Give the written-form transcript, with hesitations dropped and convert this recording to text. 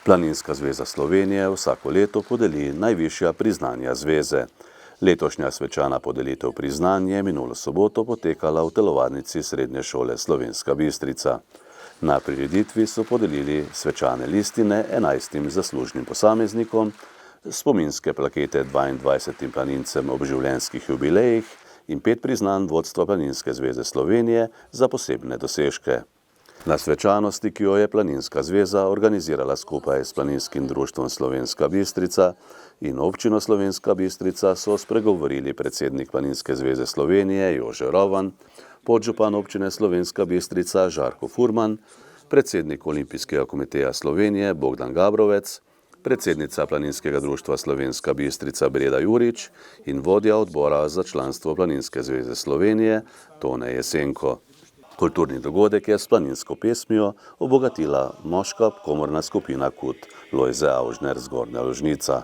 Planinska zveza Slovenije vsako leto podeli najvišja priznanja zveze. Letošnja svečana podelitev priznanj je minulo soboto potekala v telovadnici Srednje šole Slovenska Bistrica. Na prireditvi so podelili svečane listine 11 zaslužnim posameznikom, spominske plakete 22 planincem ob življenjskih jubilejih in 5 priznanj vodstva Planinske zveze Slovenije za posebne dosežke. Na svečanosti, ki jo je Planinska zveza organizirala skupaj s Planinskim društvom Slovenska Bistrica in občino Slovenska Bistrica, so spregovorili predsednik Planinske zveze Slovenije Jože Rovan, podžupan občine Slovenska Bistrica Žarko Furman, predsednik Olimpijskega komiteja Slovenije Bogdan Gabrovec, predsednica Planinskega društva Slovenska Bistrica Breda Jurič in vodja odbora za članstvo Planinske zveze Slovenije Tone Jesenko. Kulturni dogodek je s planinsko pesmijo obogatila moška komorna skupina KUD Lojze Avžner Zgornja Lužnica.